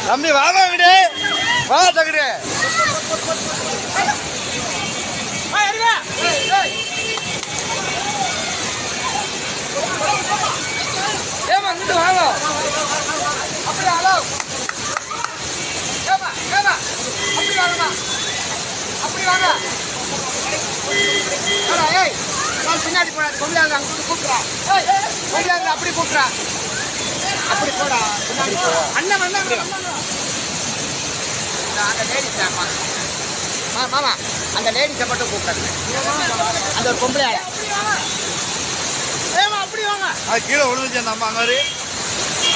தம்பி வாங்க விடு, வா தகுடு. ஏமா இங்கிட்டு வாங்க. அப்படி ஹலோ ஏமா ஏமா அப்படி வாங்கம்மா, அப்படி வாங்க. ஏய் நான் பின்னாடி போடாது, கொள்ளையாங்க அங்கிட்டு கூப்பிட்றா. கொள்ளையாங்க அப்படி கூப்பிட்றா, அப்படி போடா பின்னாடி போ. அண்ணன் அண்ணன் அந்த லேடிஸ் ஆமா மாமா, அந்த லேடிஸை மட்டும் கூப்பிடுங்க. அந்த ஒரு பொம்பளை ஏமா அப்படி வாங்க. அது கீழே விழுந்துச்சு நம்ம அங்கே